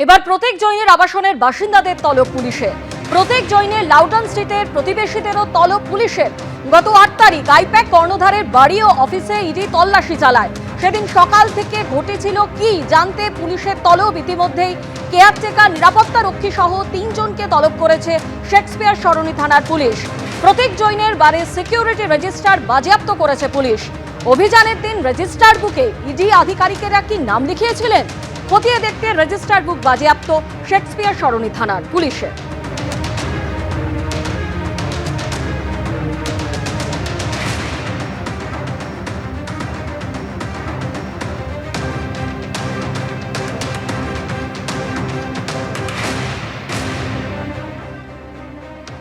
এবার প্রত্যেক জৈনের আবাসনের বাসিন্দাদের তলব পুলিশে। প্রত্যেক জৈনের লাউটন স্ট্রিটের প্রতিবেশীদেরও তলব পুলিশের। গত 8 তারিখ আইপ্যাক কর্ণধারের বাড়ি ও অফিসে ইডি তল্লাশি চালায়। সেদিন সকাল থেকে ঘটেছিল কি জানতে পুলিশের তলব। ইতিমধ্যেই কেয়ারটেকার, নিরাপত্তা রক্ষী সহ 3 জনকে তলব করেছে শেক্সপিয়ার সরণি থানার পুলিশ। প্রত্যেক জৈনের বাড়ির সিকিউরিটি রেজিস্টার বাজেয়াপ্ত করেছে পুলিশ। অভিযানের দিন রেজিস্টার বুকে ইডি আধিকারিকেরা কি নাম লিখিয়েছিলেন খতিয়ে দেখতে রেজিস্টার বুক বাজেয়াপ্ত শেক্সপিয়ার সরণি থানার পুলিশের।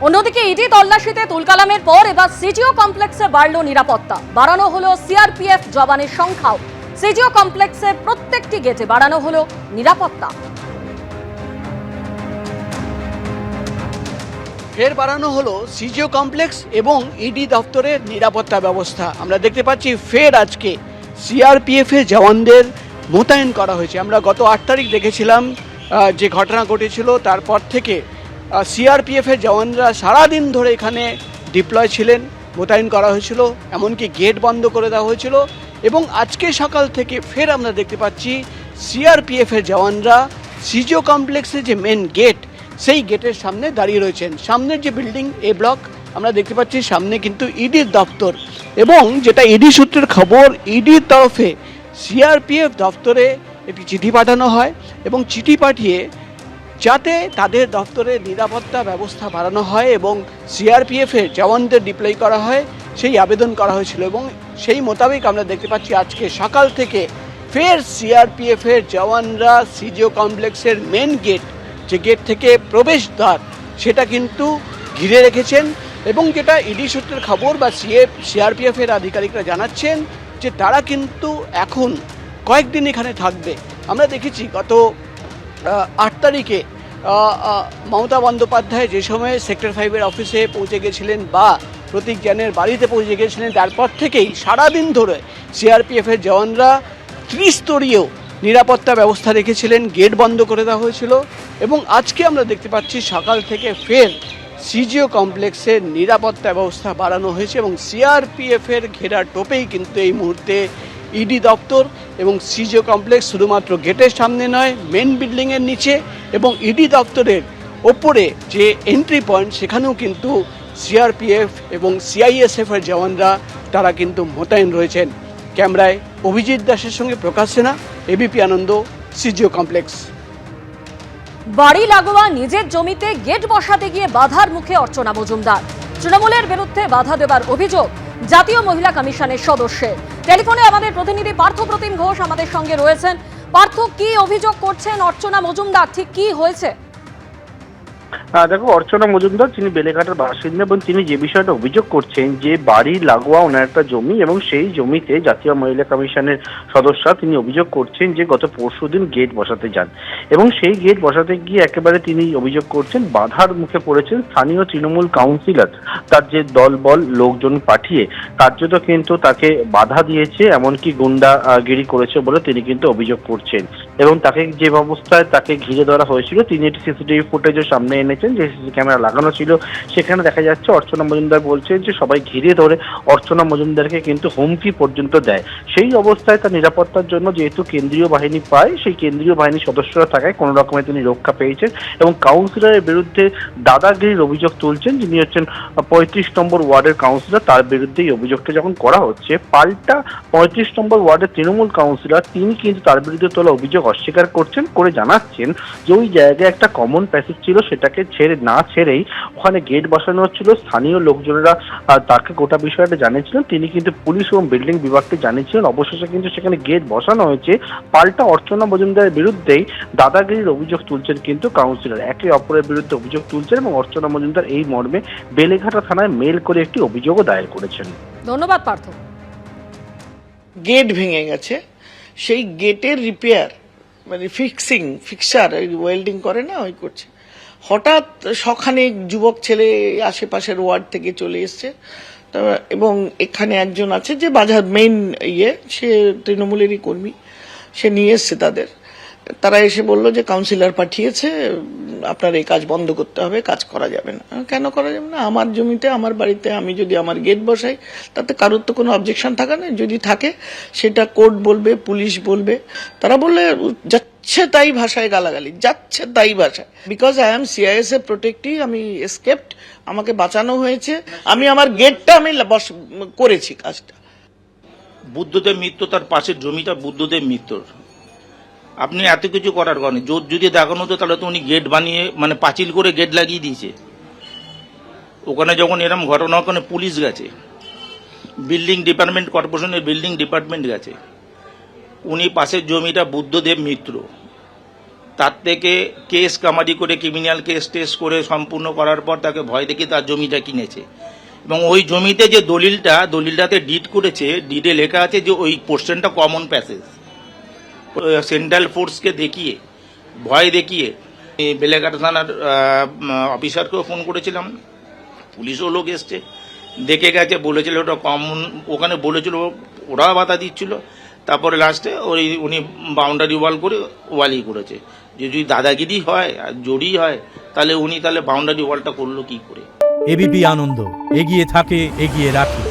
অন্যদিকে ইডি তল্লাশিতে তুলকালামের পর এবার সিজিও কমপ্লেক্সে বাড়ল নিরাপত্তা। বাড়ানো হলো সিআরপিএফ জওয়ানের সংখ্যাও। সিজিও কমপ্লেক্সের প্রত্যেকটি গেটে বাড়ানো হলো নিরাপত্তা। ফের বাড়ানো হলো সিজিও কমপ্লেক্স এবং ইডি দপ্তরের নিরাপত্তা ব্যবস্থা। আমরা দেখতে পাচ্ছি ফের আজকে সিআরপিএফ এর জওয়ানদের মোতায়েন করা হয়েছে। আমরা গত 8 তারিখ দেখেছিলাম যে ঘটনা ঘটেছিল, তারপর থেকে সিআরপিএফ এর জওয়ানরা সারাদিন ধরে এখানে ডিপ্লয় ছিলেন, মোতায়েন করা হয়েছিল, এমনকি গেট বন্ধ করে দেওয়া হয়েছিল। এবং আজকে সকাল থেকে ফের আমরা দেখতে পাচ্ছি সিআরপিএফ এর জওয়ানরা সিজিও কমপ্লেক্সের যে মেন গেট, সেই গেটের সামনে দাঁড়িয়ে রয়েছেন। সামনের যে বিল্ডিং এ ব্লক আমরা দেখতে পাচ্ছি, সামনে কিন্তু ইডির দপ্তর। এবং যেটা ইডি সূত্রের খবর, ইডির তরফে সিআরপিএফ দপ্তরে একটি চিঠি পাঠানো হয় এবং চিঠি পাঠিয়ে যাতে তাদের দপ্তরের নিরাপত্তা ব্যবস্থা বাড়ানো হয় এবং সিআরপিএফের জওয়ানদের ডিপ্লয় করা হয়, সেই আবেদন করা হয়েছিল। এবং সেই মোতাবেক আমরা দেখতে পাচ্ছি আজকে সকাল থেকে ফের সিআরপিএফের জওয়ানরা সিজিও কমপ্লেক্সের মেন গেট, যে গেট থেকে প্রবেশদ্বার, সেটা কিন্তু ঘিরে রেখেছেন। এবং যেটা ইডি সূত্রের খবর বা সিআরপিএফের আধিকারিকরা জানাচ্ছেন যে তারা কিন্তু এখন কয়েকদিন এখানে থাকবে। আমরা দেখেছি গত 8 তারিখে মমতা বন্দ্যোপাধ্যায় যে সময় সেক্টর 5-এর অফিসে পৌঁছে গেছিলেন বা প্রতীক জ্ঞানের বাড়িতে পৌঁছে গেছিলেন, তারপর থেকেই সারাদিন ধরে সিআরপিএফের জওয়ানরা ত্রিস্তরীয় নিরাপত্তা ব্যবস্থা রেখেছিলেন, গেট বন্ধ করে দেওয়া হয়েছিল। এবং আজকে আমরা দেখতে পাচ্ছি সকাল থেকে ফের সিজিও কমপ্লেক্সের নিরাপত্তা ব্যবস্থা বাড়ানো হয়েছে এবং সিআরপিএফের ঘেরা টোপেই কিন্তু এই মুহূর্তে ইডি দপ্তর এবং সিজিও কমপ্লেক্স। শুধুমাত্র গেটের সামনে নয়, মেন বিল্ডিংয়ের নিচে এবং ইডি দপ্তরের ওপরে যে এন্ট্রি পয়েন্ট, সেখানেও কিন্তু সিআরপিএফ এবং সিআইএসএফের জওয়ানরা তারা কিন্তু মোতায়েন রয়েছেন। ক্যামেরায় অভিজিৎ দাসের সঙ্গে প্রকাশ সেনা, এবিপি আনন্দ, সিজিও কমপ্লেক্স। বাড়ি লাগোয়া নিজের জমিতে গেট বসাতে গিয়ে বাধার মুখে অর্চনা মজুমদার। তৃণমূলের বিরুদ্ধে বাধা দেবার অভিযোগ জাতীয় মহিলা কমিশনের সদস্যের। টেলিফোনে আমাদের প্রতিনিধি পার্থ প্রতিম ঘোষ আমাদের সঙ্গে রয়েছেন। পার্থ, কি অভিযোগ করছেন অর্চনা মজুমদার, ঠিক কি হয়েছে? দেখো, অর্চনা মজুমদার যিনি বেলেঘাটার বাসিন্দা এবং তিনি যে বিষয়টা অভিযোগ করছেন যে বাড়ি লাগোয়া ওনার একটা জমি এবং সেই জমিতে জাতীয় মহিলা কমিশনের সদস্য তিনি অভিযোগ করছেন যে গত পরশুদিন গেট বসাতে যান এবং সেই গেট বসাতে গিয়ে একেবারে তিনি অভিযোগ করছেন বাধার মুখে পড়েছেন। স্থানীয় তৃণমূল কাউন্সিলর তার যে দলবল লোকজন পাঠিয়ে কার্যত কিন্তু তাকে বাধা দিয়েছে, এমনকি গুন্ডাগিরি করেছে বলে তিনি কিন্তু অভিযোগ করছেন। এবং তাকে যে অবস্থায় তাকে ঘিরে ধরা হয়েছিল, তিনি একটি সিসিটিভি ফুটেজের সামনে এনেছেন, যে সিসি ক্যামেরা লাগানো ছিল সেখানে দেখা যাচ্ছে অর্চনা মজুমদার বলছে যে সবাই ঘিরে ধরে অর্চনা মজুমদারকে কিন্তু হুমকি পর্যন্ত দেয়। সেই অবস্থায় তার নিরাপত্তার জন্য যেহেতু কেন্দ্রীয় বাহিনী পায়, সেই কেন্দ্রীয় বাহিনীর সদস্যরা থাকায় কোনো রকমে তিনি রক্ষা পেয়েছেন এবং কাউন্সিলরের বিরুদ্ধে দাদাগিরির অভিযোগ তুলছেন। যিনি হচ্ছেন 35 নম্বর ওয়ার্ডের কাউন্সিলর, তার বিরুদ্ধে এই অভিযোগটা যখন করা হচ্ছে, পাল্টা 35 নম্বর ওয়ার্ডের তৃণমূল কাউন্সিলর তিনি কিন্তু তার বিরুদ্ধে তোলা অভিযোগ অস্বীকার করছেন, করে জানাচ্ছেন যে ওই জায়গায় একটা কমন প্যাসেজ ছিল, সেটাকে ছেড়েই ওখানে গেট বসানো হচ্ছিল। স্থানীয় লোকজনেরা তাকে গোটা বিষয়টা জানিয়েছিলেন, তিনি কিন্তু পুলিশ এবং বিল্ডিং বিভাগকে জানিয়েছিলেন। অবশেষে কিন্তু সেখানে গেট বসানো হয়েছে। পাল্টা অর্চনা মজুমদারের বিরুদ্ধেই দাদাগিরির অভিযোগ তুলছেন কিন্তু কাউন্সিলর, একে অপরের বিরুদ্ধে অভিযোগ তুলছেন এবং অর্চনা মজুমদার এই মর্মে বেলেঘাটা থানায় মেল করে একটি অভিযোগও দায়ের করেছেন। ধন্যবাদ পার্থ। গেট ভেঙে গেছে, সেই গেটের রিপেয়ার মানে ফিক্সার ওয়েল্ডিং করে না, ওই করছে। হঠাৎ সখানেক যুবক ছেলে আশেপাশের ওয়ার্ড থেকে চলে এসছে এবং এখানে একজন আছে যে বাজার মেইন সে তৃণমূলেরই কর্মী, সে নিয়ে এসছে তাদের তারা এসে বললো যে কাউন্সিলর পাঠিয়েছে, আপনার এই কাজ বন্ধ করতে হবে, কাজ করা যাবে না। কেন করা যাবে না? আমার জমিতে আমার বাড়িতে আমি যদি আমার গেট বসাই তাতে কারোর তো কোনো অবজেকশন থাকে না, যদি থাকে সেটা কোর্ট বলবে, পুলিশ বলবে। তারা বললে যাচ্ছে তাই ভাষায় গালাগালি, যাচ্ছে তাই ভাষায়। বিকজ আই এম সিআইএসএ প্রোটেক্টি, আমি এসকেপড, আমাকে বাঁচানো হয়েছে, আমি আমার গেটটা আমি করেছি কাজটা। বুদ্ধদেব মিত্র, তার পাশের জমিটা বুদ্ধদেব মিত্রর। আপনি এত কিছু করার কারণে জোর যদি দেখানো হতো তাহলে তো উনি গেট বানিয়ে মানে পাঁচিল করে গেট লাগিয়ে দিয়েছে। ওখানে যখন এরকম ঘটনা, ওখানে পুলিশ গেছে, বিল্ডিং ডিপার্টমেন্ট, কর্পোরেশনের বিল্ডিং ডিপার্টমেন্ট গেছে। উনি পাশের জমিটা বুদ্ধদেব মিত্র, তার থেকে কেস কামারি করে ক্রিমিনাল কেস টেস করে সম্পূর্ণ করার পর তাকে ভয় দেখিয়ে তার জমিটা কিনেছে। এবং ওই জমিতে যে দলিলটাতে ডিড করেছে, ডিডে লেখা আছে যে ওই পোর্শনটা কমন প্যাসেজ। সেন্ট্রাল ফোর্সকে দেখিয়ে, ভয় দেখিয়ে বেলেঘাটা থানার অফিসারকেও ফোন করেছিলাম, পুলিশও লোক এসছে, দেখে গেছে, বলেছিল ওটা কমন, ওখানে বলেছিল, ওরা বাধা দিচ্ছিল। তারপরে লাস্টে উনি বাউন্ডারি ওয়াল করে ওয়ালই করেছে। যে যদি দাদাগিরি হয় আর জড়ি হয় তাহলে উনি তাহলে বাউন্ডারি ওয়ালটা করলো কি করে? এবিপি আনন্দ, এগিয়ে থাকে, এগিয়ে রাখে।